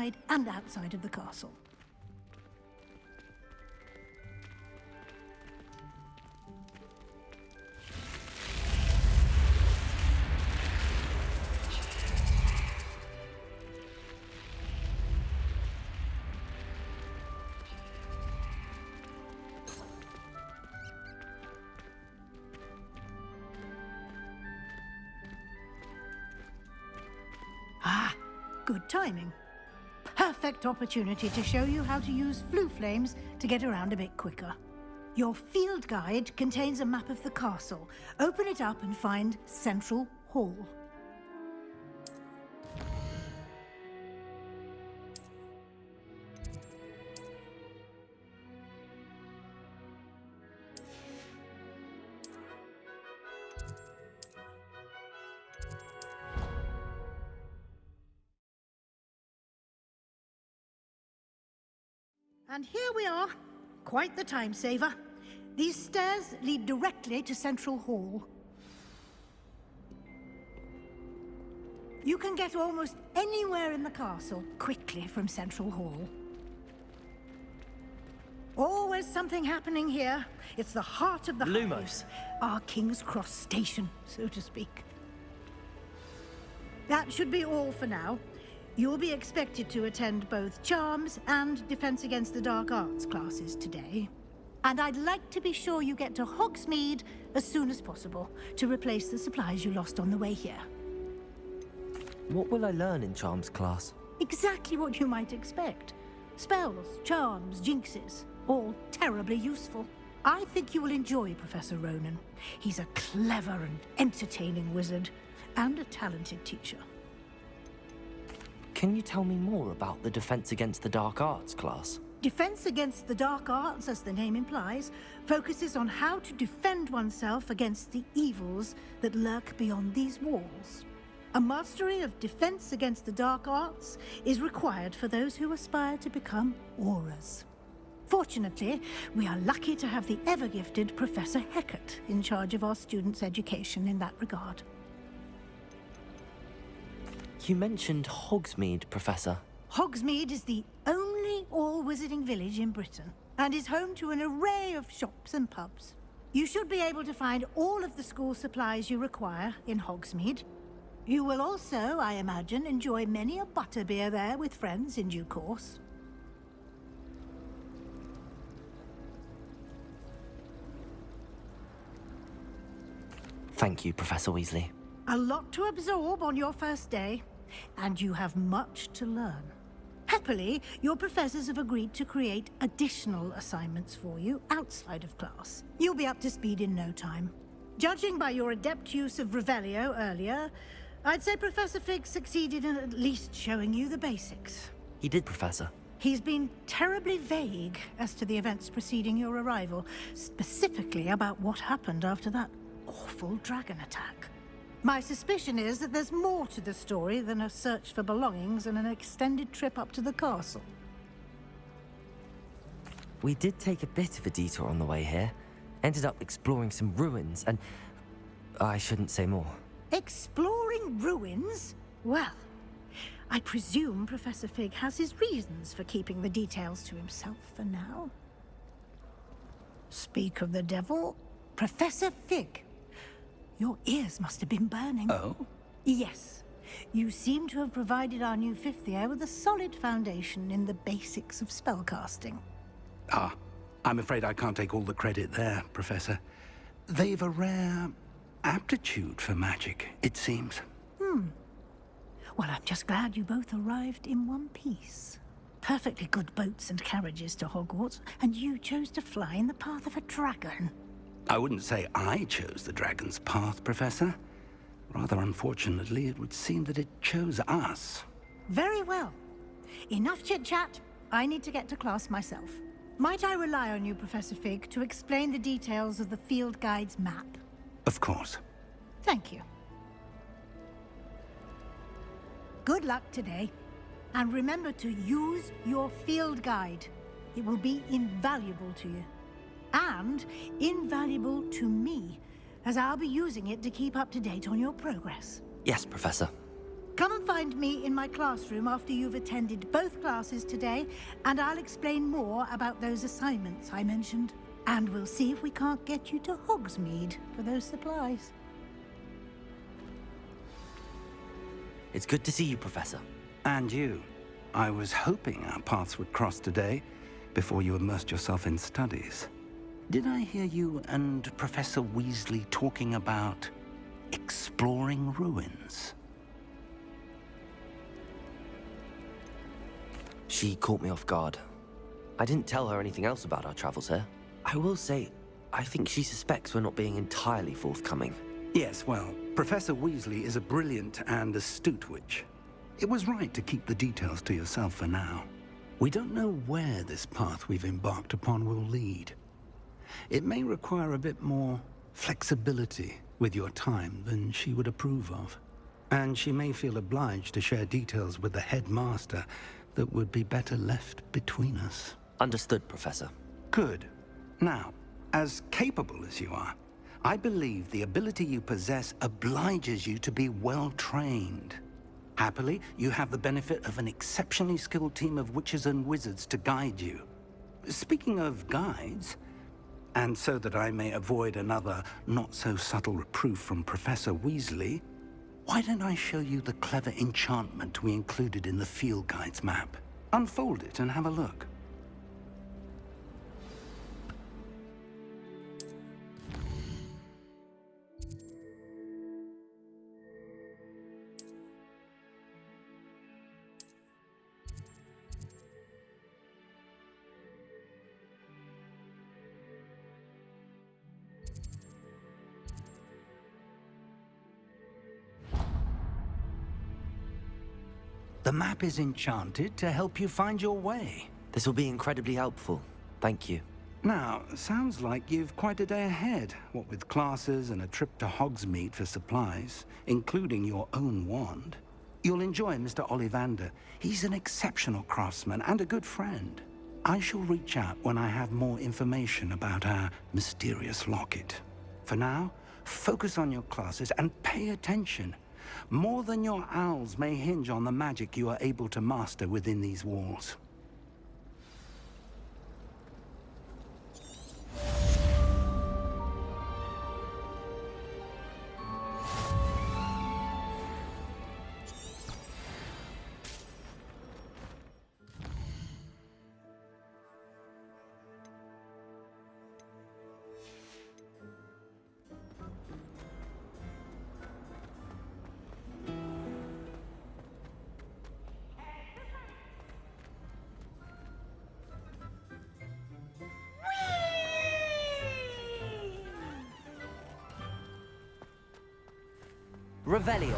inside and outside of the castle. Ah, good timing. Perfect opportunity to show you how to use flue flames to get around a bit quicker. Your field guide contains a map of the castle. Open it up and find Central Hall. And here we are. Quite the time saver. These stairs lead directly to Central Hall. You can get almost anywhere in the castle quickly from Central Hall. Always something happening here. It's the heart of the Lumos. Our King's Cross station, so to speak. That should be all for now. You'll be expected to attend both Charms and Defense Against the Dark Arts classes today. And I'd like to be sure you get to Hogsmeade as soon as possible to replace the supplies you lost on the way here. What will I learn in Charms class? Exactly what you might expect. Spells, charms, jinxes, all terribly useful. I think you will enjoy Professor Ronan. He's a clever and entertaining wizard, and a talented teacher. Can you tell me more about the Defense Against the Dark Arts class? Defense Against the Dark Arts, as the name implies, focuses on how to defend oneself against the evils that lurk beyond these walls. A mastery of Defense Against the Dark Arts is required for those who aspire to become auras. Fortunately, we are lucky to have the ever-gifted Professor Hecat in charge of our students' education in that regard. You mentioned Hogsmeade, Professor. Hogsmeade is the only all-wizarding village in Britain, and is home to an array of shops and pubs. You should be able to find all of the school supplies you require in Hogsmeade. You will also, I imagine, enjoy many a butterbeer there with friends in due course. Thank you, Professor Weasley. A lot to absorb on your first day, and you have much to learn. Happily, your professors have agreed to create additional assignments for you outside of class. You'll be up to speed in no time. Judging by your adept use of Revelio earlier, I'd say Professor Fig succeeded in at least showing you the basics. He did, Professor. He's been terribly vague as to the events preceding your arrival, specifically about what happened after that awful dragon attack. My suspicion is that there's more to the story than a search for belongings and an extended trip up to the castle. We did take a bit of a detour on the way here. Ended up exploring some ruins and... I shouldn't say more. Exploring ruins? Well, I presume Professor Fig has his reasons for keeping the details to himself for now. Speak of the devil, Professor Fig. Your ears must have been burning. Oh? Yes. You seem to have provided our new fifth year with a solid foundation in the basics of spellcasting. Ah, I'm afraid I can't take all the credit there, Professor. They've a rare aptitude for magic, it seems. Well, I'm just glad you both arrived in one piece. Perfectly good boats and carriages to Hogwarts, and you chose to fly in the path of a dragon. I wouldn't say I chose the dragon's path, Professor. Rather unfortunately, it would seem that it chose us. Very well. Enough chit-chat. I need to get to class myself. Might I rely on you, Professor Fig, to explain the details of the field guide's map? Of course. Thank you. Good luck today. And remember to use your field guide. It will be invaluable to you. And invaluable to me, as I'll be using it to keep up to date on your progress. Yes, Professor. Come and find me in my classroom after you've attended both classes today, and I'll explain more about those assignments I mentioned. And we'll see if we can't get you to Hogsmeade for those supplies. It's good to see you, Professor. And you. I was hoping our paths would cross today, before you immersed yourself in studies. Did I hear you and Professor Weasley talking about exploring ruins? She caught me off guard. I didn't tell her anything else about our travels here. I will say, I think she suspects we're not being entirely forthcoming. Yes, well, Professor Weasley is a brilliant and astute witch. It was right to keep the details to yourself for now. We don't know where this path we've embarked upon will lead. It may require a bit more flexibility with your time than she would approve of. And she may feel obliged to share details with the headmaster that would be better left between us. Understood, Professor. Good. Now, as capable as you are, I believe the ability you possess obliges you to be well-trained. Happily, you have the benefit of an exceptionally skilled team of witches and wizards to guide you. Speaking of guides, and so that I may avoid another not-so-subtle reproof from Professor Weasley, why don't I show you the clever enchantment we included in the field guide's map? Unfold it and have a look. The map is enchanted to help you find your way. This will be incredibly helpful. Thank you. Now, sounds like you've quite a day ahead, what with classes and a trip to Hogsmeade for supplies, including your own wand. You'll enjoy Mr. Ollivander. He's an exceptional craftsman and a good friend. I shall reach out when I have more information about our mysterious locket. For now, focus on your classes and pay attention. More than your owls may hinge on the magic you are able to master within these walls. Revelio.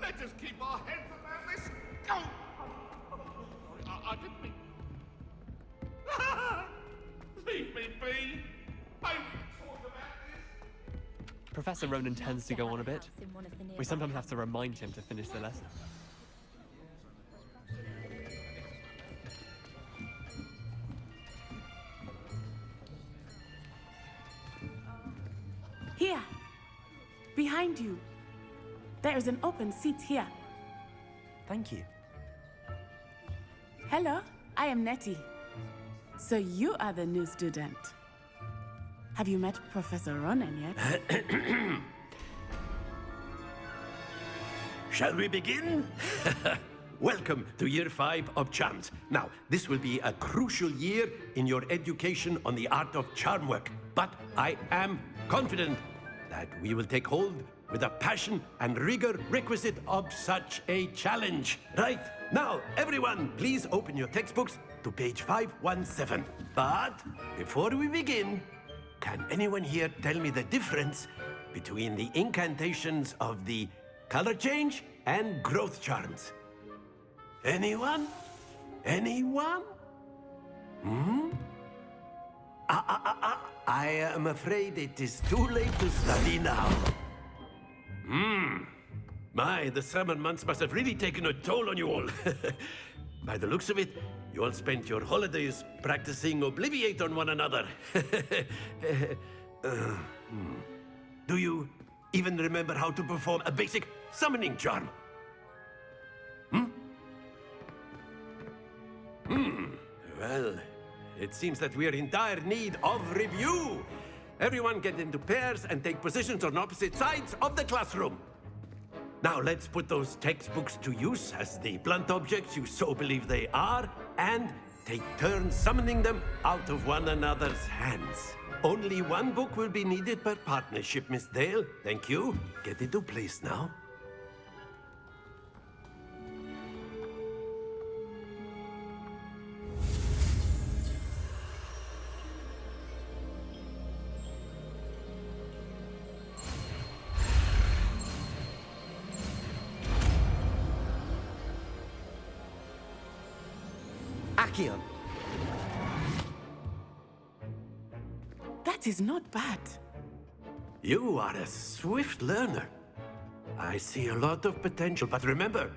Let us keep our heads around this. Go! I didn't mean. Leave me be. I will talk about this. Professor Ronan tends to go on a bit. We sometimes have to remind him to finish the lesson. Here, behind you. There is an open seat here. Thank you. Hello, I am Nettie. So you are the new student. Have you met Professor Ronan yet? Shall we begin? Welcome to Year 5 of Charms. Now, this will be a crucial year in your education on the art of charm work. But I am confident that we will take hold with the passion and rigor requisite of such a challenge. Right, now, everyone, please open your textbooks to page 517. But before we begin, can anyone here tell me the difference between the incantations of the color change and growth charms. Anyone? Anyone? I am afraid it is too late to study now. My, the summer months must have really taken a toll on you all. By the looks of it, you all spent your holidays practicing Obliviate on one another. Do you even remember how to perform a basic summoning charm? Well, it seems that we are in dire need of review. Everyone get into pairs and take positions on opposite sides of the classroom. Now let's put those textbooks to use as the blunt objects you so believe they are, and take turns summoning them out of one another's hands. Only one book will be needed per partnership, Miss Dale. Thank you. Get into place now. Accio! That is not bad. You are a swift learner. I see a lot of potential, but remember,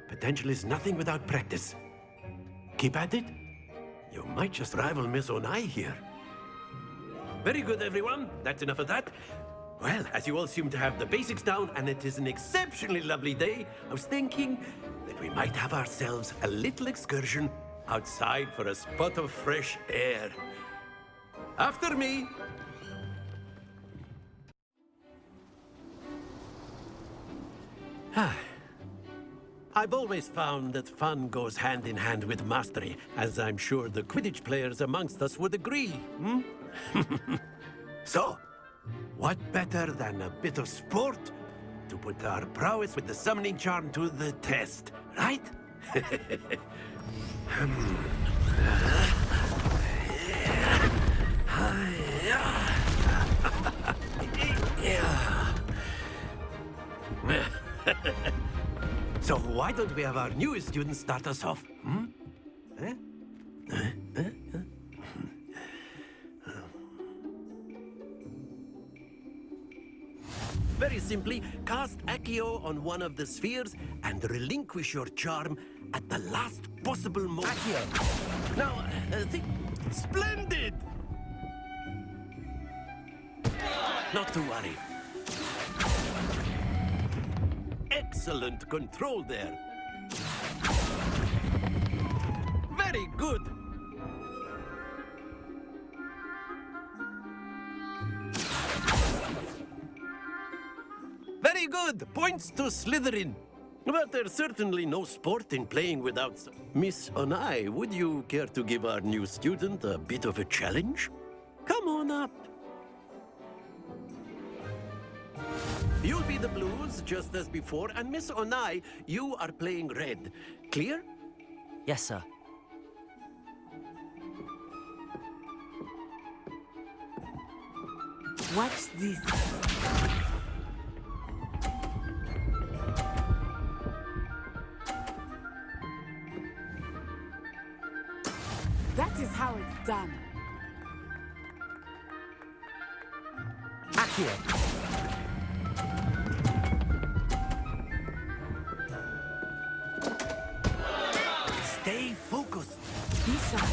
potential is nothing without practice. Keep at it. You might just rival Miss Onai here. Very good, everyone. That's enough of that. Well, as you all seem to have the basics down, and it is an exceptionally lovely day, I was thinking that we might have ourselves a little excursion outside for a spot of fresh air. After me. I've always found that fun goes hand in hand with mastery, as I'm sure the Quidditch players amongst us would agree. So, what better than a bit of sport to put our prowess with the summoning charm to the test, right? So why don't we have our newest student start us off? Very simply, cast Accio on one of the spheres and relinquish your charm at the last possible moment. Accio! Now, splendid! Not to worry. Excellent control there. Very good. Very good. Points to Slytherin. But there's certainly no sport in playing without... Miss Onai, would you care to give our new student a bit of a challenge? Come on up. You'll be the blues, just as before, and Miss Onai, you are playing red. Clear? Yes, sir. Watch this. That is how it's done. Accio! Stay focused. Be sharp.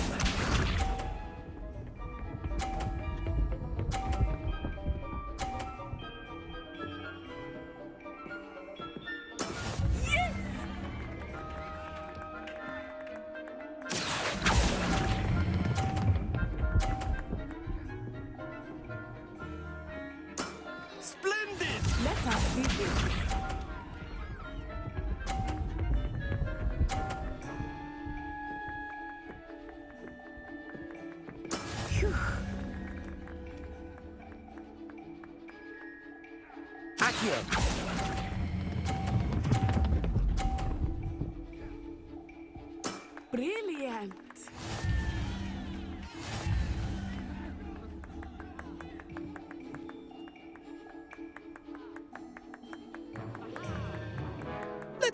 Splendid! Let us see this. Phew. Accio! Brilliant.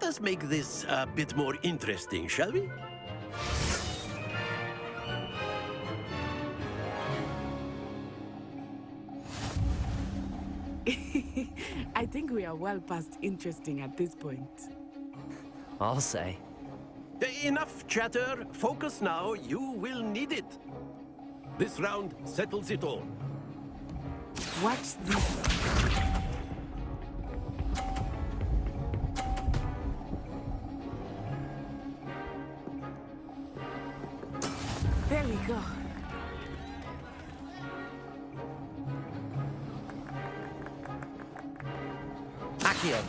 us make this a bit more interesting, shall we? I think we are well past interesting at this point. I'll say. Enough chatter. Focus now. You will need it. This round settles it all. Watch this. There we go. Accio.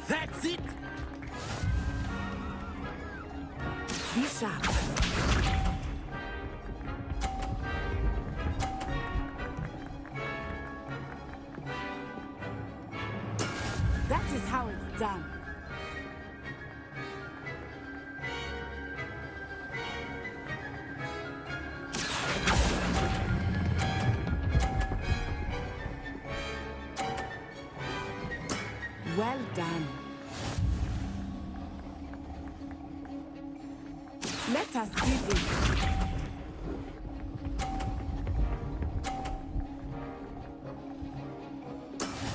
That's it. Be sharp. That is how it's done. Well done. Let us see this.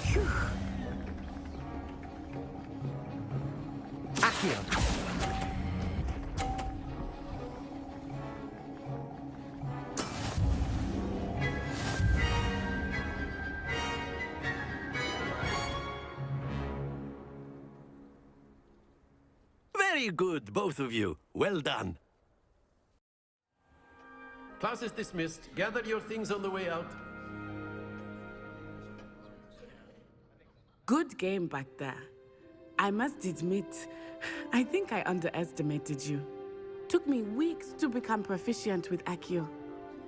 Phew. Accio. Very good, both of you. Well done. Class is dismissed. Gather your things on the way out. Good game back there. I must admit, I think I underestimated you. Took me weeks to become proficient with Accio.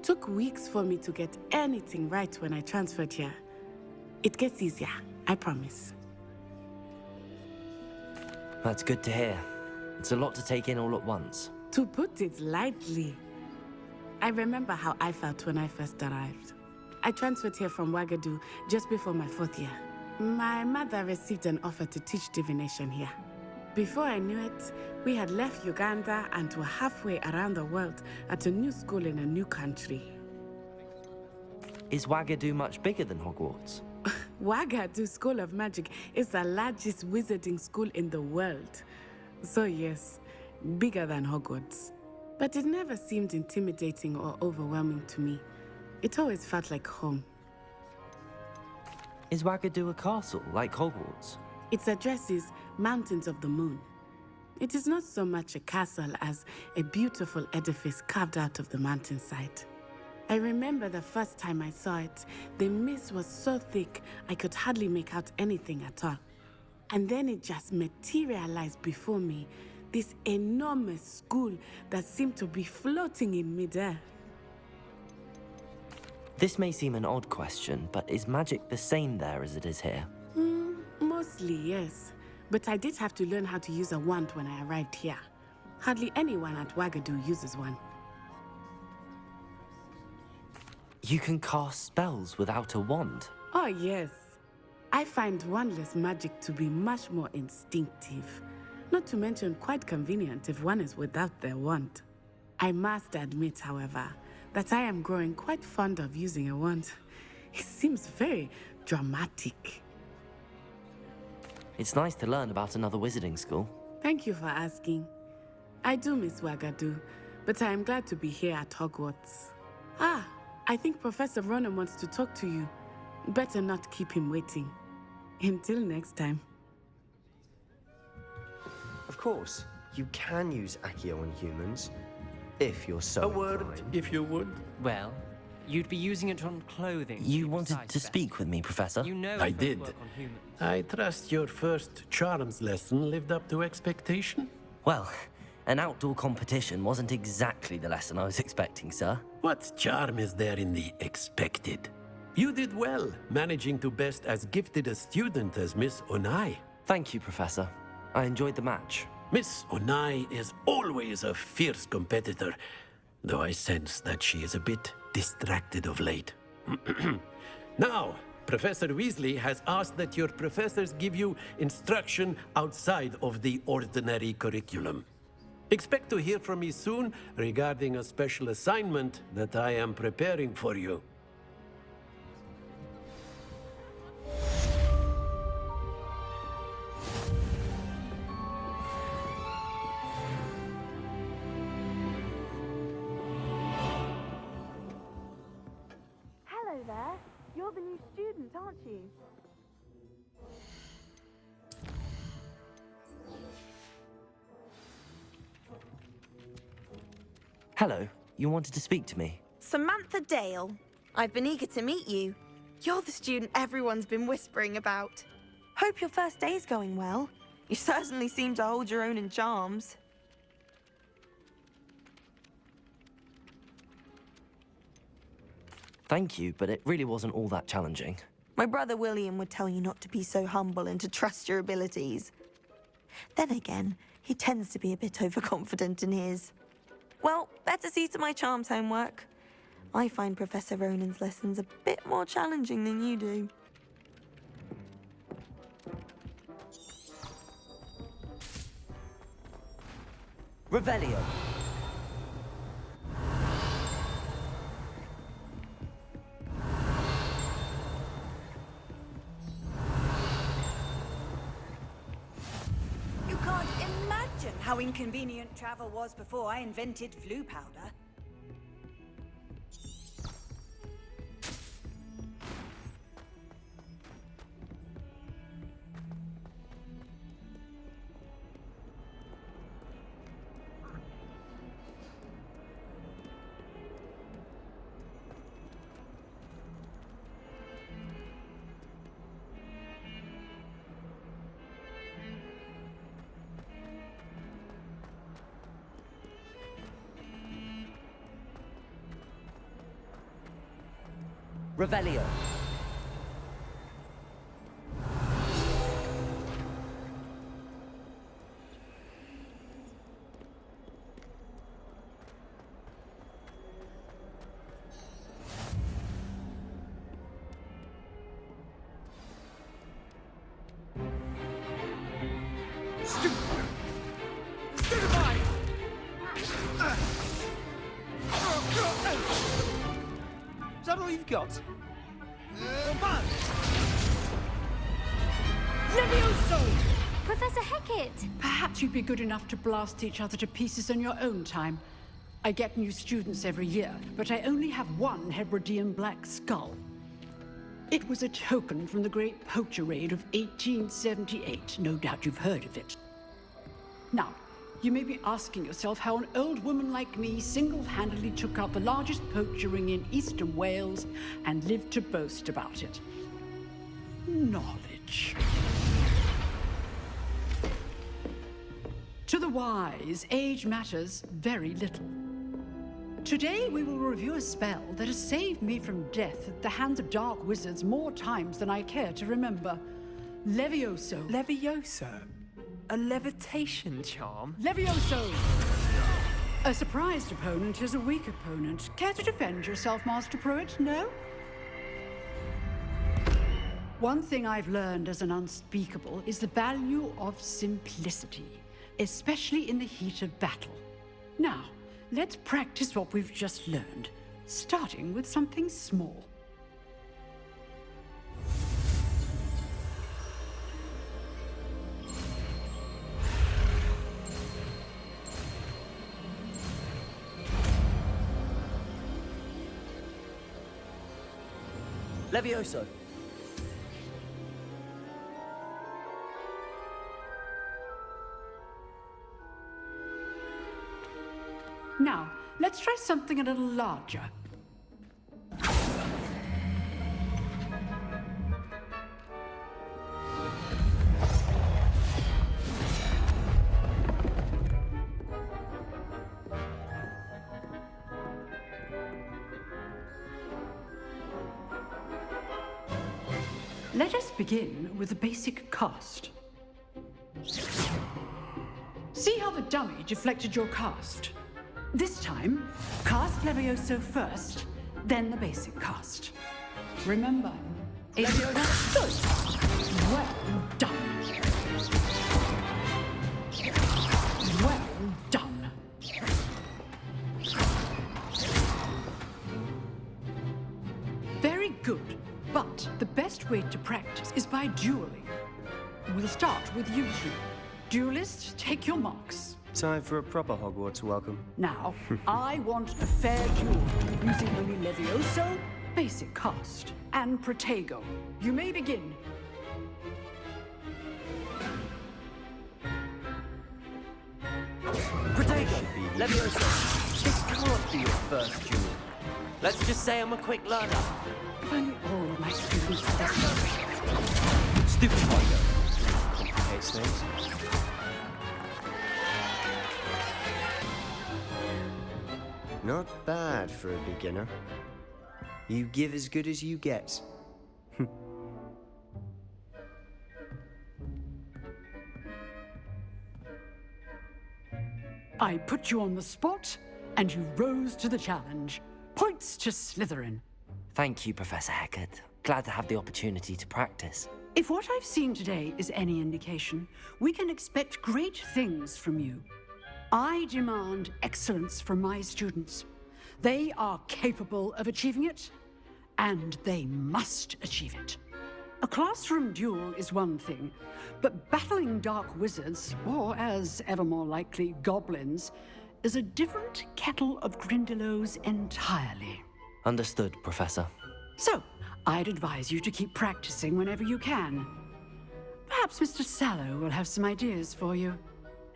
Took weeks for me to get anything right when I transferred here. It gets easier, I promise. That's good to hear. It's a lot to take in all at once. To put it lightly, I remember how I felt when I first arrived. I transferred here from Wagadu just before my 4th year. My mother received an offer to teach divination here. Before I knew it, we had left Uganda and were halfway around the world at a new school in a new country. Is Wagadu much bigger than Hogwarts? Wagadu School of Magic is the largest wizarding school in the world. So yes, bigger than Hogwarts. But it never seemed intimidating or overwhelming to me. It always felt like home. Is Wagadu a castle, like Hogwarts? Its address is Mountains of the Moon. It is not so much a castle as a beautiful edifice carved out of the mountainside. I remember the first time I saw it, the mist was so thick I could hardly make out anything at all. And then it just materialized before me, this enormous school that seemed to be floating in midair. This may seem an odd question, but is magic the same there as it is here? Mostly, yes. But I did have to learn how to use a wand when I arrived here. Hardly anyone at Wagadu uses one. You can cast spells without a wand? Oh, yes. I find wandless magic to be much more instinctive. Not to mention quite convenient if one is without their wand. I must admit, however, that I am growing quite fond of using a wand. It seems very dramatic. It's nice to learn about another wizarding school. Thank you for asking. I do miss Wagadu, but I am glad to be here at Hogwarts. Ah, I think Professor Ronan wants to talk to you. Better not keep him waiting. Until next time. Of course, you can use Accio on humans, if you're so A word, inclined. if you would. Well, you'd be using it on clothing. You be wanted precise to there. speak with me, Professor? You know I it won't did. work on humans. I trust your first charms lesson lived up to expectation. Well, an outdoor competition wasn't exactly the lesson I was expecting, sir. What charm is there in the expected? You did well, managing to best as gifted a student as Miss Onai. Thank you, Professor. I enjoyed the match. Miss Onai is always a fierce competitor, though I sense that she is a bit distracted of late. Now, Professor Weasley has asked that your professors give you instruction outside of the ordinary curriculum. Expect to hear from me soon regarding a special assignment that I am preparing for you. Hello there. You're the new student, aren't you? Hello, you wanted to speak to me? Samantha Dale. I've been eager to meet you. You're the student everyone's been whispering about. Hope your first day's going well. You certainly seem to hold your own in charms. Thank you, but it really wasn't all that challenging. My brother William would tell you not to be so humble and to trust your abilities. Then again, he tends to be a bit overconfident in his. Well, better see to my charms homework. I find Professor Ronan's lessons a bit more challenging than you do. Revelio. You can't imagine how inconvenient travel was before I invented flu powder. Revelio. Is that all you've got? Levioso! Professor Hecat! Perhaps you'd be good enough to blast each other to pieces in your own time. I get new students every year, but I only have one Hebridean black skull. It was a token from the Great Poacher Raid of 1878. No doubt you've heard of it. Now, you may be asking yourself how an old woman like me single-handedly took out the largest poacher ring in eastern Wales and lived to boast about it. Knowledge. To the wise, age matters very little. Today we will review a spell that has saved me from death at the hands of dark wizards more times than I care to remember. Levioso. Levioso? A levitation charm? Levioso! A surprised opponent is a weak opponent. Care to defend yourself, Master Pruitt? No? One thing I've learned as an unspeakable is the value of simplicity, especially in the heat of battle. Now, let's practice what we've just learned, starting with something small. Levioso. Now, let's try something a little larger. Let us begin with the basic cast. See how the dummy deflected your cast? This time, cast Levioso first, then the basic cast. Remember, it's good. Well done. Well done. Very good. But the best way to practice is by dueling. We'll start with you two. Duelists, take your marks. Time for a proper Hogwarts welcome. Now, I want a fair duel, using only Levioso, basic cast, and Protego. You may begin. Protego! Levioso! This can't be your first duel. Let's just say I'm a quick learner. If only all of my students had that. Stupid Protego. Complicates things. Not bad for a beginner. You give as good as you get. I put you on the spot, and you rose to the challenge. Points to Slytherin. Thank you, Professor Hecat. Glad to have the opportunity to practice. If what I've seen today is any indication, we can expect great things from you. I demand excellence from my students. They are capable of achieving it, and they must achieve it. A classroom duel is one thing, but battling dark wizards, or as ever more likely, goblins, is a different kettle of Grindylows entirely. Understood, Professor. So, I'd advise you to keep practicing whenever you can. Perhaps Mr. Sallow will have some ideas for you.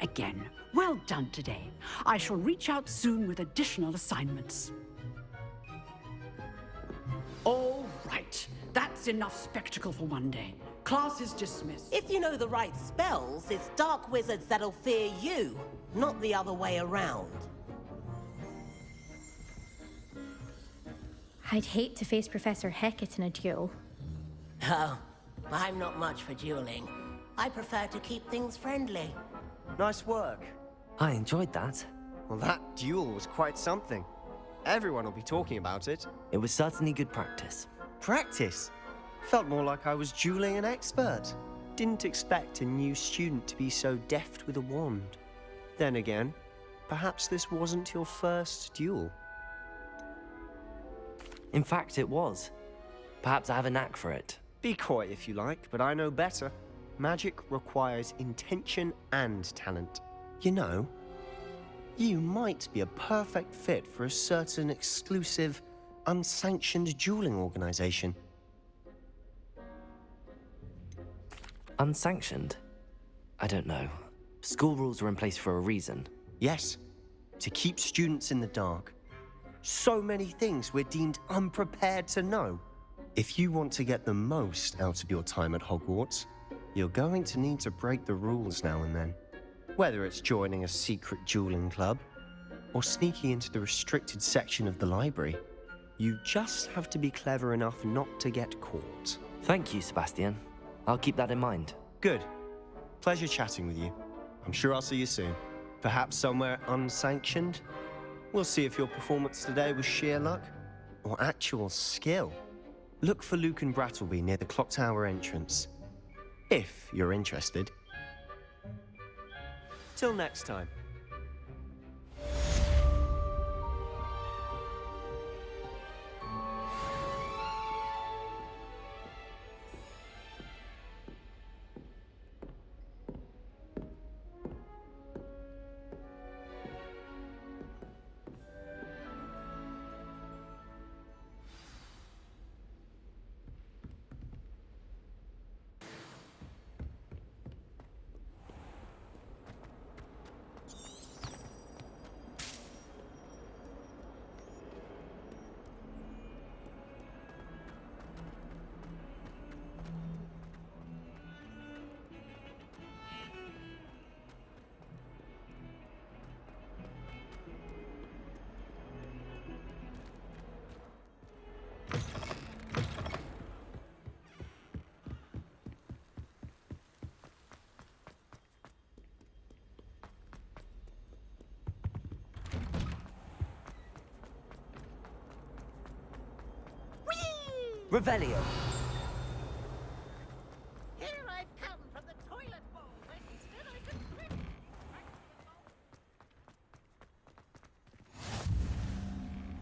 Again, well done today. I shall reach out soon with additional assignments. All right. That's enough spectacle for one day. Class is dismissed. If you know the right spells, it's dark wizards that'll fear you, not the other way around. I'd hate to face Professor Hecat in a duel. Oh, I'm not much for dueling. I prefer to keep things friendly. Nice work. I enjoyed that. Well, that duel was quite something. Everyone will be talking about it. It was certainly good practice. Practice? Felt more like I was dueling an expert. Didn't expect a new student to be so deft with a wand. Then again, perhaps this wasn't your first duel. In fact, it was. Perhaps I have a knack for it. Be coy if you like, but I know better. Magic requires intention and talent. You know, you might be a perfect fit for a certain exclusive, unsanctioned dueling organization. Unsanctioned? I don't know. School rules are in place for a reason. Yes, to keep students in the dark. So many things we're deemed unprepared to know. If you want to get the most out of your time at Hogwarts, you're going to need to break the rules now and then. Whether it's joining a secret dueling club, or sneaking into the restricted section of the library, you just have to be clever enough not to get caught. Thank you, Sebastian. I'll keep that in mind. Good. Pleasure chatting with you. I'm sure I'll see you soon. Perhaps somewhere unsanctioned? We'll see if your performance today was sheer luck or actual skill. Look for Luke and Brattleby near the clock tower entrance, if you're interested. Till next time. Revelio. Here I've come from the toilet bowl, but instead I can flip.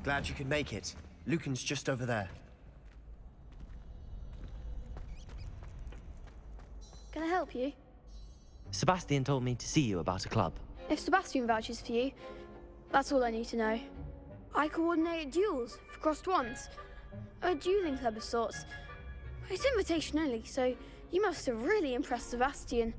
Glad you could make it. Lucan's just over there. Can I help you? Sebastian told me to see you about a club. If Sebastian vouches for you, that's all I need to know. I coordinate duels for crossed wands. A dueling club of sorts. It's invitation only, so you must have really impressed Sebastian.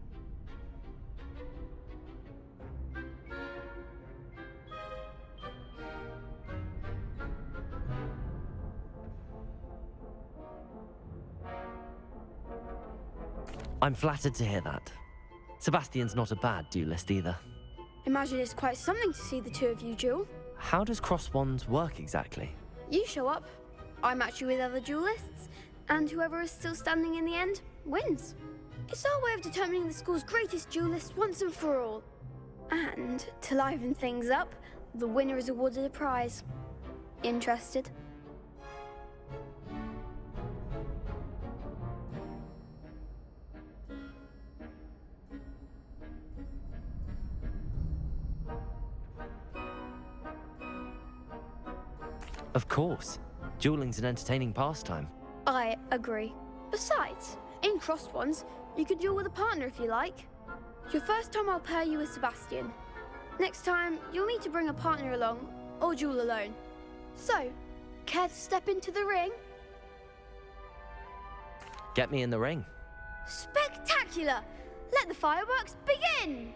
I'm flattered to hear that. Sebastian's not a bad duelist either. Imagine it's quite something to see the two of you duel. How does cross wands work exactly? You show up, I match you with other duelists, and whoever is still standing in the end wins. It's our way of determining the school's greatest duelist once and for all. And to liven things up, the winner is awarded a prize. Interested? Of course. Dueling's an entertaining pastime. I agree. Besides, in crossed ones, you could duel with a partner if you like. Your first time I'll pair you with Sebastian. Next time, you'll need to bring a partner along, or duel alone. So, care to step into the ring? Get me in the ring. Spectacular! Let the fireworks begin!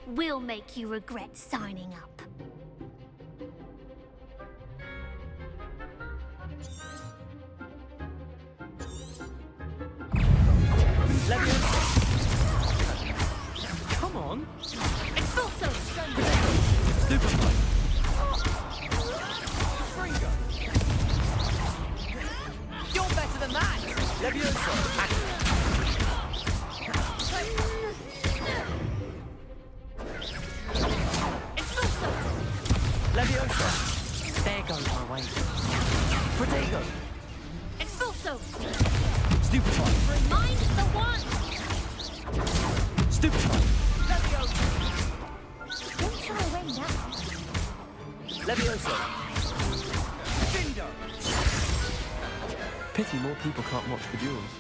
We'll make you regret signing up. Come on! Expulso! Stupefy! Fringo! You're better than that! Levioso! Leviosa! There goes my way. Protego! Expulso! Stupefy! Remind the one! Stupefy! Leviosa! Don't shy away now. Leviosa! Findo! Pity more people can't watch the duels.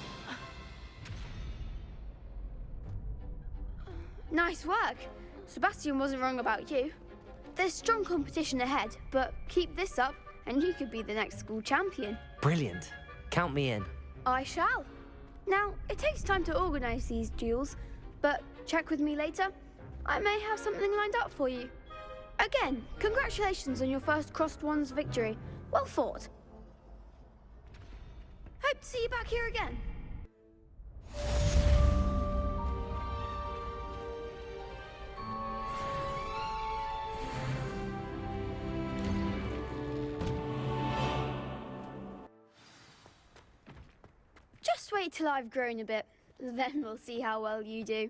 Nice work. Sebastian wasn't wrong about you. There's strong competition ahead, but keep this up and you could be the next school champion. Brilliant. Count me in. I shall. Now, it takes time to organise these duels, but check with me later. I may have something lined up for you. Again, congratulations on your first crossed wands victory. Well fought. Hope to see you back here again. Just wait till I've grown a bit, then we'll see how well you do.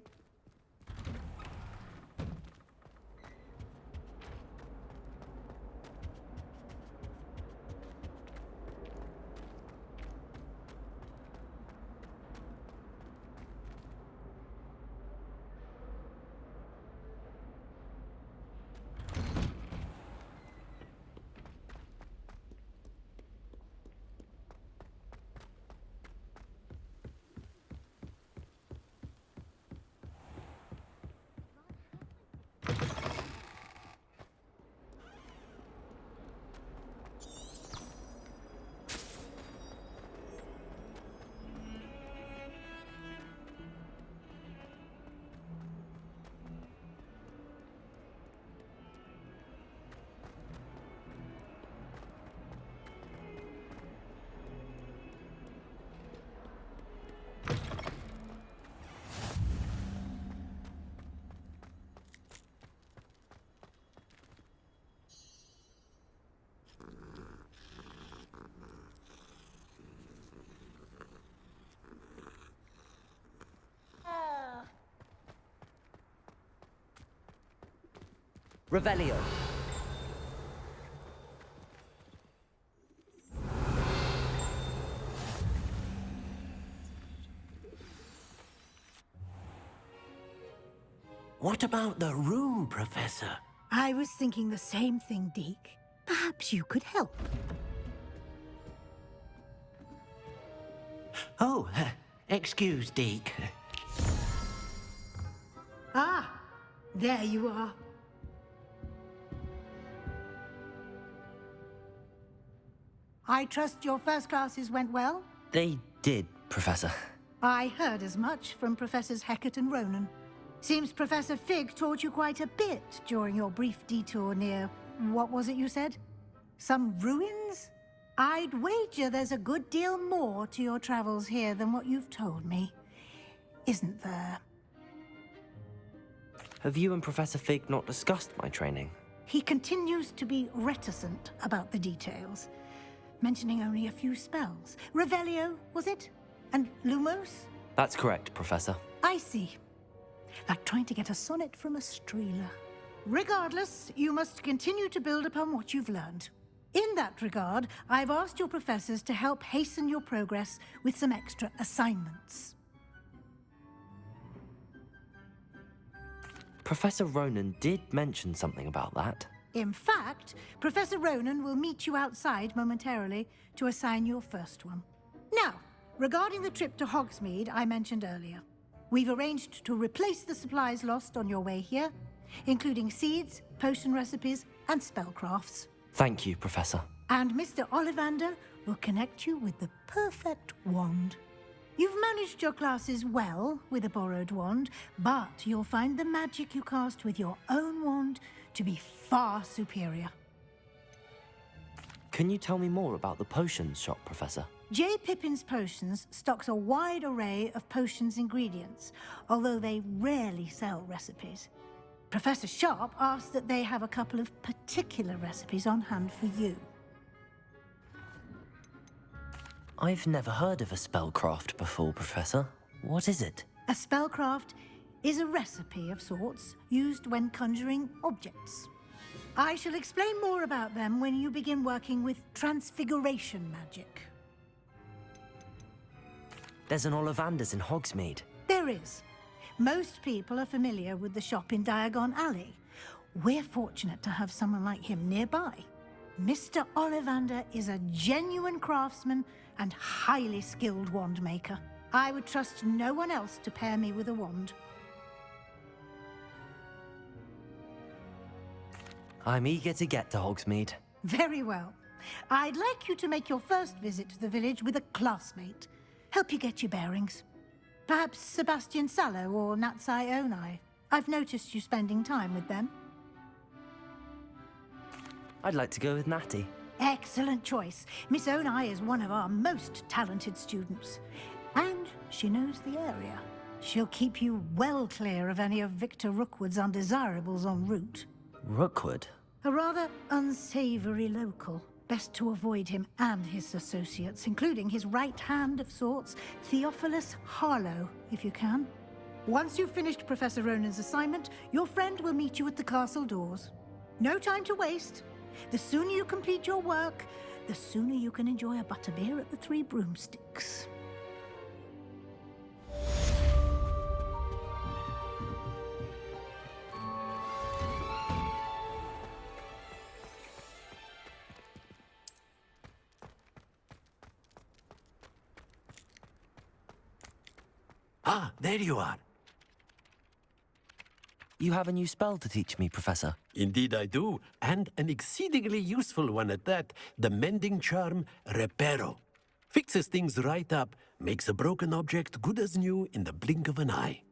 Revelio. What about the room, Professor? I was thinking the same thing, Deke. Perhaps you could help. Oh, excuse, Deke. Ah, there you are. I trust your first classes went well? They did, Professor. I heard as much from Professors Hecat and Ronan. Seems Professor Fig taught you quite a bit during your brief detour near... what was it you said? Some ruins? I'd wager there's a good deal more to your travels here than what you've told me. Isn't there? Have you and Professor Fig not discussed my training? He continues to be reticent about the details, mentioning only a few spells. Revelio, was it? And Lumos? That's correct, Professor. I see. Like trying to get a sonnet from a streeler. Regardless, you must continue to build upon what you've learned. In that regard, I've asked your professors to help hasten your progress with some extra assignments. Professor Ronan did mention something about that. In fact, Professor Ronan will meet you outside momentarily to assign your first one. Now, regarding the trip to Hogsmeade I mentioned earlier, we've arranged to replace the supplies lost on your way here, including seeds, potion recipes, and spellcrafts. Thank you, Professor. And Mr. Ollivander will connect you with the perfect wand. You've managed your classes well with a borrowed wand, but you'll find the magic you cast with your own wand to be far superior. Can you tell me more about the potions shop, Professor? J. Pippin's Potions stocks a wide array of potions ingredients, although they rarely sell recipes. Professor Sharp asked that they have a couple of particular recipes on hand for you. I've never heard of a spellcraft before, Professor. What is it? A spellcraft is a recipe of sorts used when conjuring objects. I shall explain more about them when you begin working with transfiguration magic. There's an Ollivander's in Hogsmeade. There is. Most people are familiar with the shop in Diagon Alley. We're fortunate to have someone like him nearby. Mr. Ollivander is a genuine craftsman and highly skilled wand maker. I would trust no one else to pair me with a wand. I'm eager to get to Hogsmeade. Very well. I'd like you to make your first visit to the village with a classmate. Help you get your bearings. Perhaps Sebastian Sallow or Natsai Onai. I've noticed you spending time with them. I'd like to go with Natty. Excellent choice. Miss Onai is one of our most talented students. And she knows the area. She'll keep you well clear of any of Victor Rookwood's undesirables en route. Rookwood? A rather unsavory local. Best to avoid him and his associates, including his right hand of sorts, Theophilus Harlow, if you can. Once you've finished Professor Ronan's assignment, your friend will meet you at the castle doors. No time to waste. The sooner you complete your work, the sooner you can enjoy a butterbeer at the Three Broomsticks. Ah, there you are. You have a new spell to teach me, Professor. Indeed I do, and an exceedingly useful one at that. The mending charm, Reparo. Fixes things right up, makes a broken object good as new in the blink of an eye.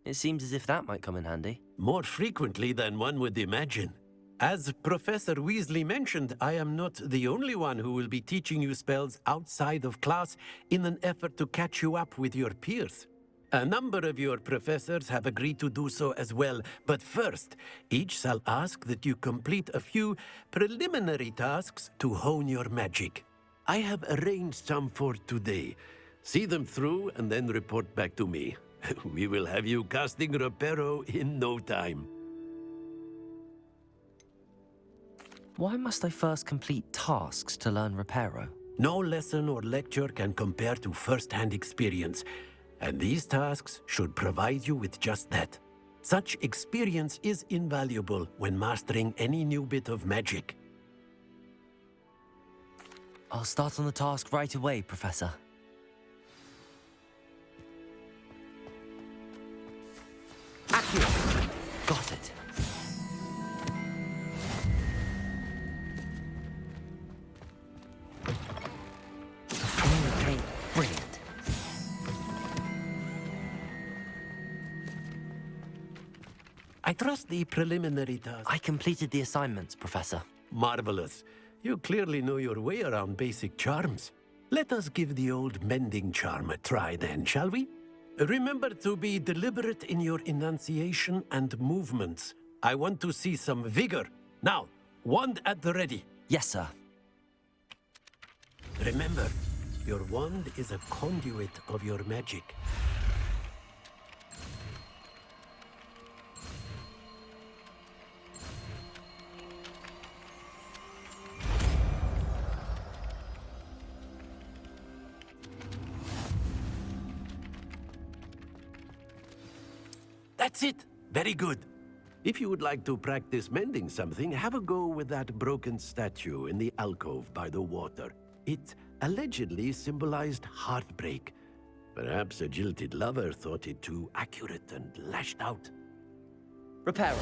It seems as if that might come in handy. More frequently than one would imagine. As Professor Weasley mentioned, I am not the only one who will be teaching you spells outside of class in an effort to catch you up with your peers. A number of your professors have agreed to do so as well, but first, each shall ask that you complete a few preliminary tasks to hone your magic. I have arranged some for today. See them through and then report back to me. We will have you casting Reparo in no time. Why must I first complete tasks to learn Reparo? No lesson or lecture can compare to first-hand experience, and these tasks should provide you with just that. Such experience is invaluable when mastering any new bit of magic. I'll start on the task right away, Professor. Accurate. Got it. Communicate. Brilliant. I trust the preliminary task. I completed the assignments, Professor. Marvelous. You clearly know your way around basic charms. Let us give the old mending charm a try then, shall we? Remember to be deliberate in your enunciation and movements. I want to see some vigor. Now, wand at the ready. Yes, sir. Remember, your wand is a conduit of your magic. That's it. Very good. If you would like to practice mending something, have a go with that broken statue in the alcove by the water. It allegedly symbolized heartbreak. Perhaps a jilted lover thought it too accurate and lashed out. Repairer.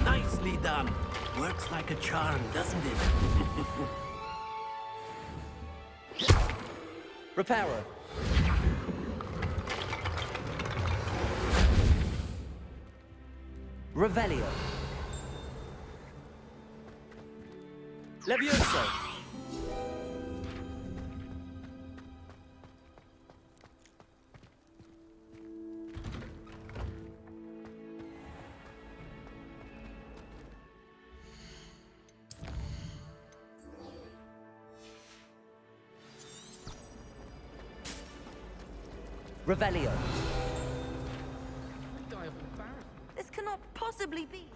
Nicely done. Works like a charm, doesn't it? Repairer. Revelio. Levioso. Revelio. This cannot possibly be.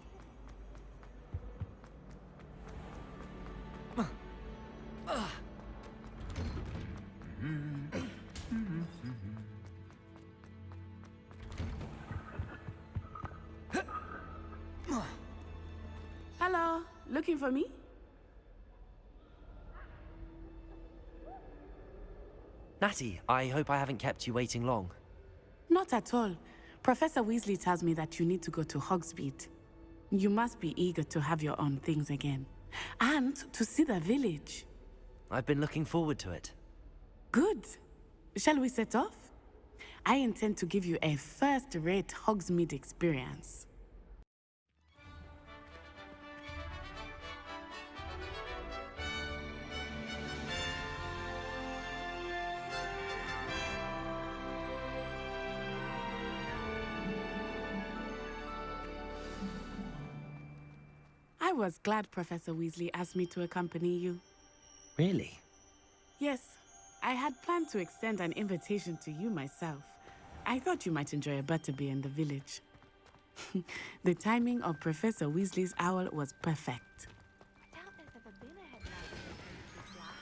Hello, looking for me? Natty, I hope I haven't kept you waiting long. Not at all. Professor Weasley tells me that you need to go to Hogsmeade. You must be eager to have your own things again. And to see the village. I've been looking forward to it. Good. Shall we set off? I intend to give you a first-rate Hogsmeade experience. I was glad Professor Weasley asked me to accompany you. Really? Yes, I had planned to extend an invitation to you myself. I thought you might enjoy a butterbeer in the village. The timing of Professor Weasley's owl was perfect. I doubt there's ever been a headmaster who finished last.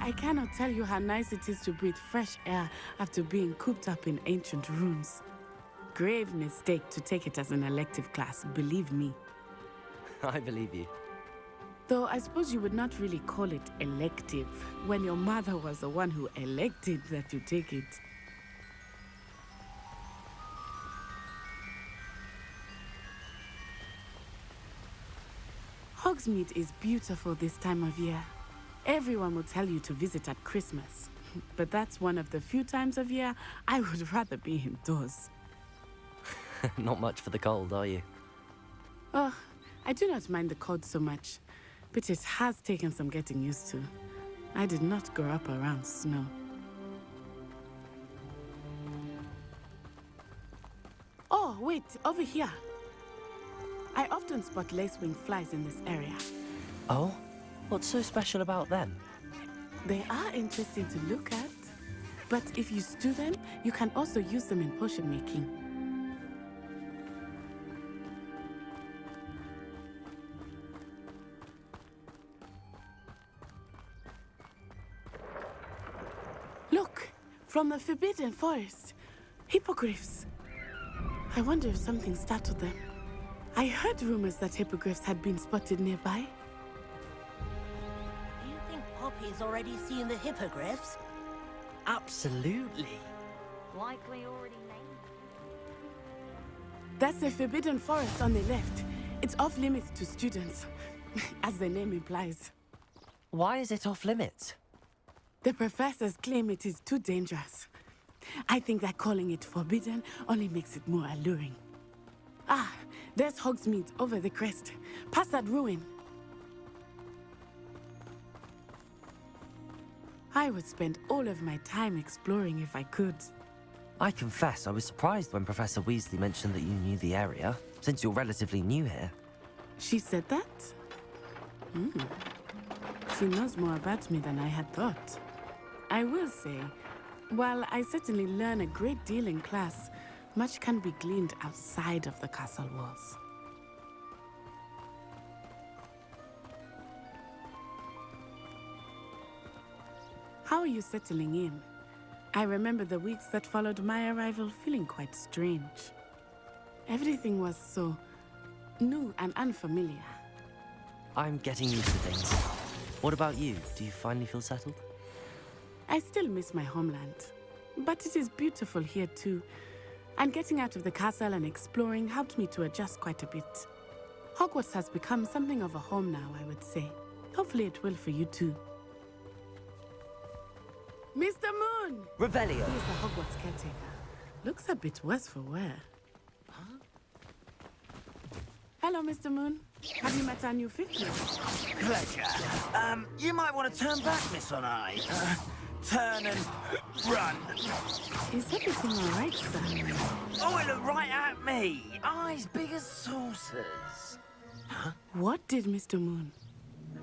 I cannot tell you how nice it is to breathe fresh air after being cooped up in ancient rooms. Grave mistake to take it as an elective class, believe me. I believe you. Though I suppose you would not really call it elective when your mother was the one who elected that you take it. Hogsmeade is beautiful this time of year. Everyone will tell you to visit at Christmas, but that's one of the few times of year I would rather be indoors. Not much for the cold, are you? Oh, I do not mind the cold so much, but it has taken some getting used to. I did not grow up around snow. Oh, wait, over here. I often spot lacewing flies in this area. Oh? What's so special about them? They are interesting to look at, but if you stew them, you can also use them in potion making. From the Forbidden Forest. Hippogriffs. I wonder if something startled them. I heard rumors that hippogriffs had been spotted nearby. Do you think Poppy's already seen the hippogriffs? Absolutely. Likely already named. That's the Forbidden Forest on the left. It's off limits to students, as the name implies. Why is it off limits? The professors claim it is too dangerous. I think that calling it forbidden only makes it more alluring. Ah, there's Hogsmeade over the crest. Past that ruin. I would spend all of my time exploring if I could. I confess I was surprised when Professor Weasley mentioned that you knew the area, since you're relatively new here. She said that? She knows more about me than I had thought. I will say, while I certainly learn a great deal in class, much can be gleaned outside of the castle walls. How are you settling in? I remember the weeks that followed my arrival feeling quite strange. Everything was so new and unfamiliar. I'm getting used to things. What about you? Do you finally feel settled? I still miss my homeland, but it is beautiful here too. And getting out of the castle and exploring helped me to adjust quite a bit. Hogwarts has become something of a home now, I would say. Hopefully it will for you too. Mr. Moon! Revelio! He is the Hogwarts caretaker. Looks a bit worse for wear. Huh? Hello, Mr. Moon. Have you met our new fifth year? Pleasure. You might want to turn back, Miss On Eye. Turn and run. Is everything all right, sir? Oh, it looked right at me. Eyes big as saucers. Huh? What did Mr. Moon?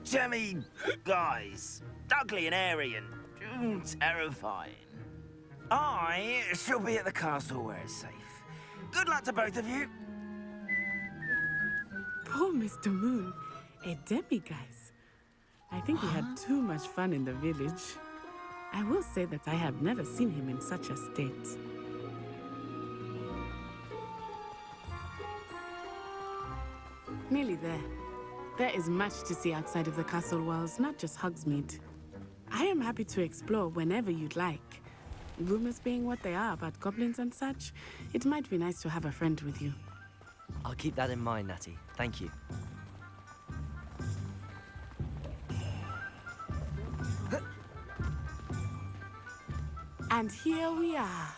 Jemmy, guys. Ugly and airy and terrifying. I shall be at the castle where it's safe. Good luck to both of you. Poor Mr. Moon. A demi-guise. I think we had too much fun in the village. I will say that I have never seen him in such a state. Nearly there. There is much to see outside of the castle walls, not just Hogsmeade. I am happy to explore whenever you'd like. Rumors being what they are about goblins and such, it might be nice to have a friend with you. I'll keep that in mind, Natty. Thank you. And here we are.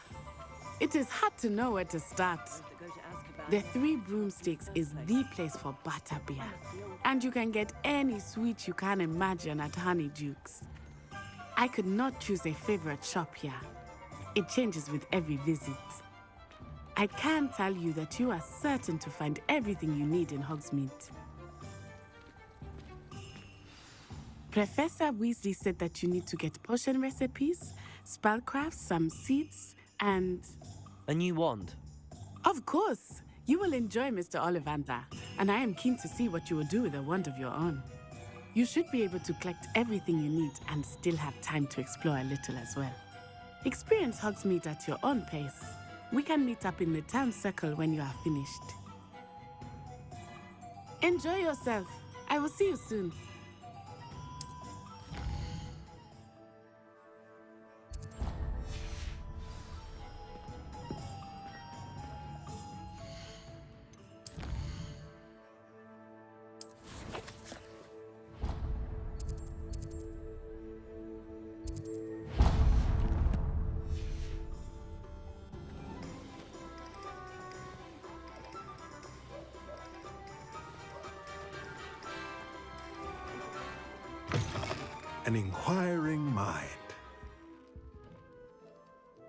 It is hard to know where to start. The Three Broomsticks is the place for butterbeer. And you can get any sweet you can imagine at Honeydukes. I could not choose a favorite shop here. It changes with every visit. I can tell you that you are certain to find everything you need in Hogsmeade. Professor Weasley said that you need to get potion recipes, spellcraft, some seeds, and... a new wand? Of course! You will enjoy Mr. Ollivander, and I am keen to see what you will do with a wand of your own. You should be able to collect everything you need and still have time to explore a little as well. Experience Hogsmeade at your own pace. We can meet up in the town circle when you are finished. Enjoy yourself. I will see you soon. An inquiring mind.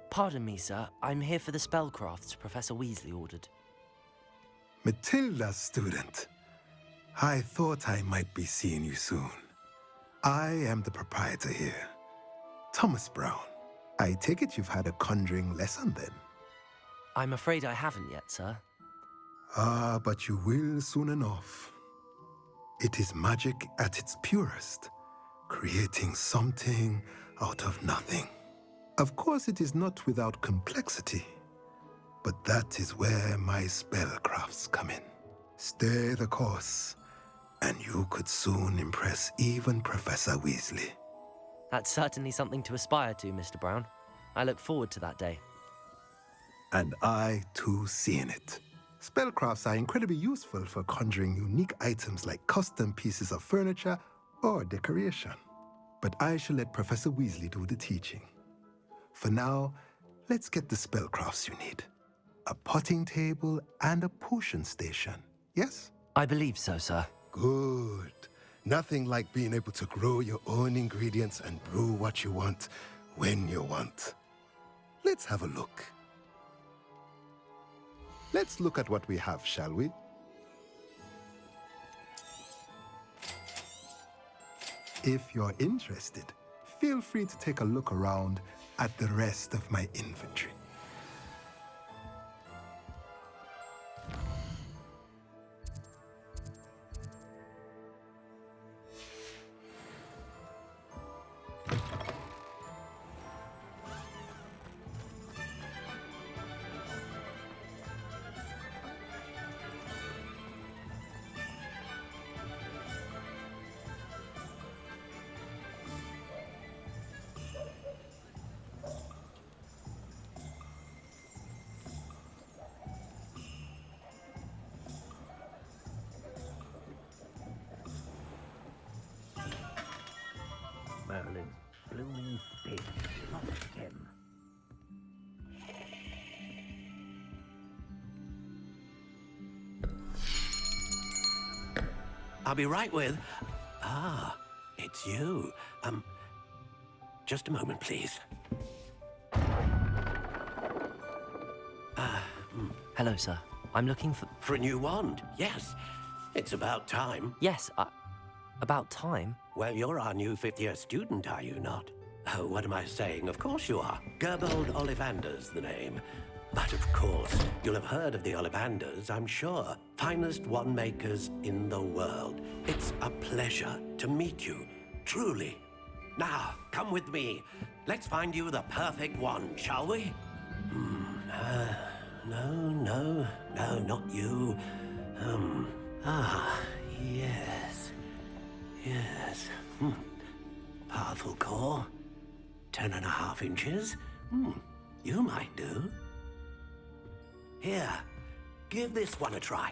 Pardon me, sir. I'm here for the spellcrafts Professor Weasley ordered. Matilda's student. I thought I might be seeing you soon. I am the proprietor here, Thomas Brown. I take it you've had a conjuring lesson then? I'm afraid I haven't yet, sir. Ah, but you will soon enough. It is magic at its purest, creating something out of nothing. Of course, it is not without complexity, but that is where my spellcrafts come in. Stay the course, and you could soon impress even Professor Weasley. That's certainly something to aspire to, Mr. Brown. I look forward to that day. And I, too, see in it. Spellcrafts are incredibly useful for conjuring unique items like custom pieces of furniture or decoration. But I shall let Professor Weasley do the teaching. For now, let's get the spellcrafts you need. A potting table and a potion station, yes? I believe so, sir. Good. Nothing like being able to grow your own ingredients and brew what you want when you want. Let's have a look. Let's look at what we have, shall we? If you're interested, feel free to take a look around at the rest of my inventory. Merlin's blooming fish, not him. I'll be right with... Ah, it's you. Just a moment, please. Hello, sir. I'm looking for... For a new wand, yes. It's about time. Yes, about time? Well, you're our new fifth-year student, are you not? Oh, what am I saying? Of course you are. Gerbold Ollivander's the name. But of course, you'll have heard of the Ollivanders, I'm sure. Finest wand makers in the world. It's a pleasure to meet you, truly. Now, come with me. Let's find you the perfect wand, shall we? No, not you. Yes. Powerful core. 10.5 inches. You might do. Here, give this one a try.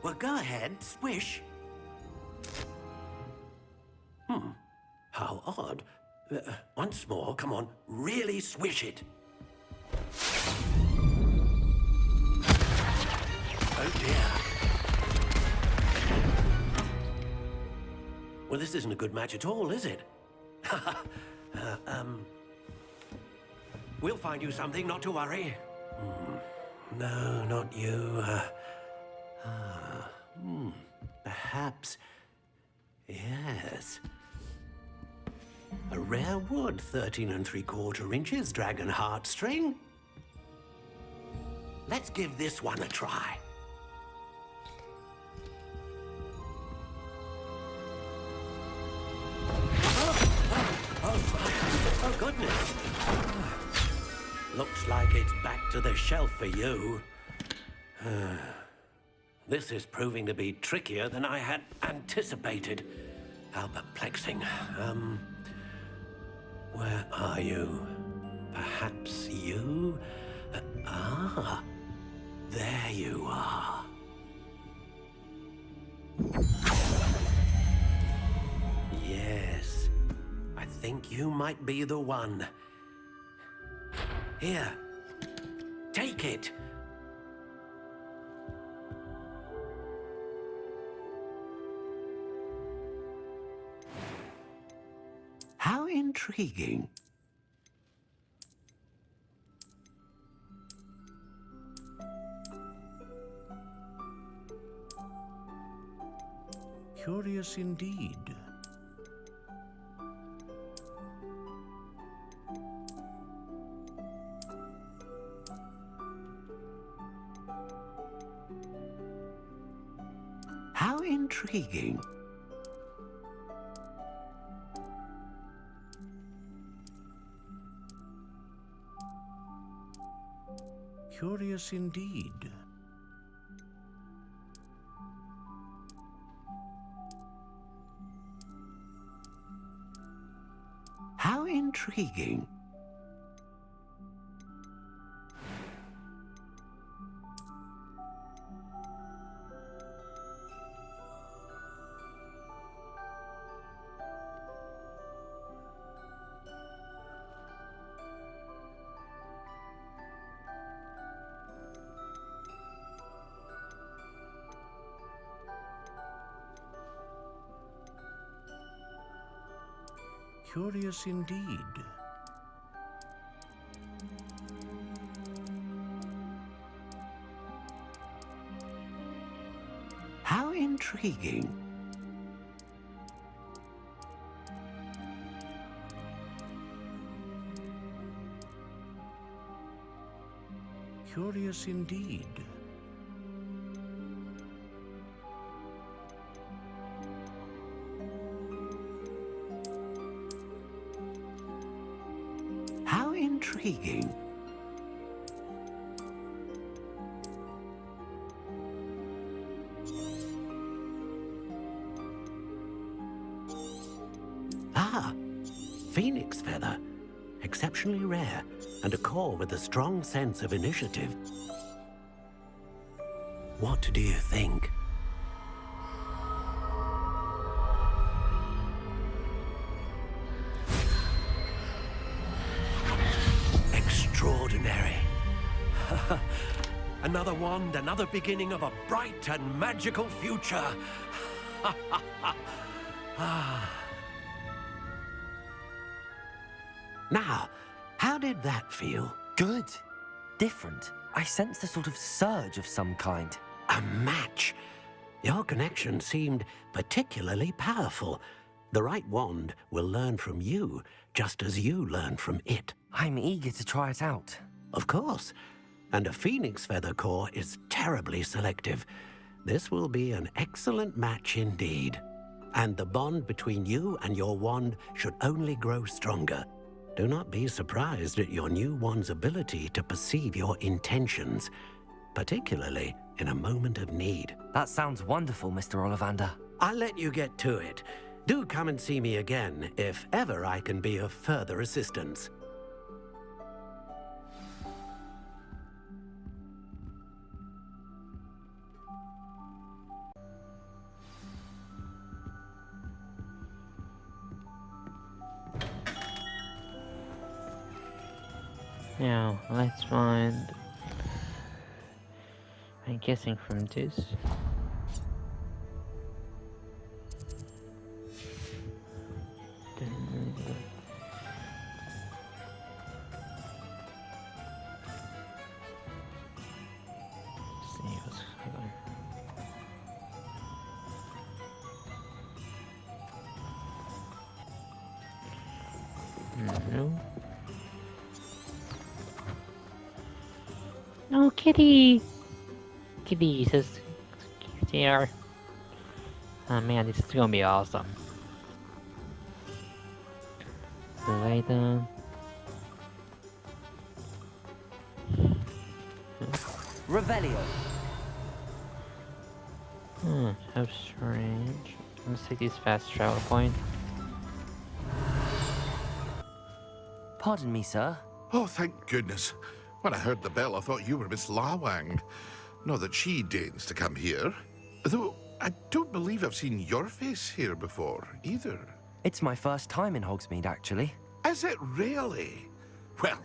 Well, go ahead, swish. How odd. Once more, come on, really swish it. Oh dear. Well, this isn't a good match at all, is it? We'll find you something, not to worry. No, not you. Perhaps... Yes. A rare wood, 13 3/4 inches, dragon heartstring. Let's give this one a try. Oh, goodness. Looks like it's back to the shelf for you. This is proving to be trickier than I had anticipated. How perplexing. Where are you? Perhaps you? There you are. Yes, I think you might be the one. Here, take it. How intriguing. Curious indeed. How intriguing. Curious indeed. How intriguing. Curious indeed. How intriguing. Curious indeed. How intriguing. Ah, phoenix feather. Exceptionally rare, and a core with a strong sense of initiative. What do you think? Extraordinary. Another wand, another beginning of a bright and magical future. Now, how did that feel? Good. Different. I sensed a sort of surge of some kind. A match. Your connection seemed particularly powerful. The right wand will learn from you, just as you learn from it. I'm eager to try it out. Of course. And a phoenix feather core is terribly selective. This will be an excellent match indeed. And the bond between you and your wand should only grow stronger. Do not be surprised at your new wand's ability to perceive your intentions, particularly in a moment of need. That sounds wonderful, Mr. Ollivander. I'll let you get to it. Do come and see me again if ever I can be of further assistance. Now, let's find... I'm guessing from this. No. No, kitty! Kitty says cute there. Oh man, this is gonna be awesome. Later. Revelio. How strange. Let's take this fast travel point. Pardon me, sir. Oh, thank goodness. When I heard the bell, I thought you were Miss Lawang. Not that she deigns to come here. Though, I don't believe I've seen your face here before, either. It's my first time in Hogsmeade, actually. Is it really? Well,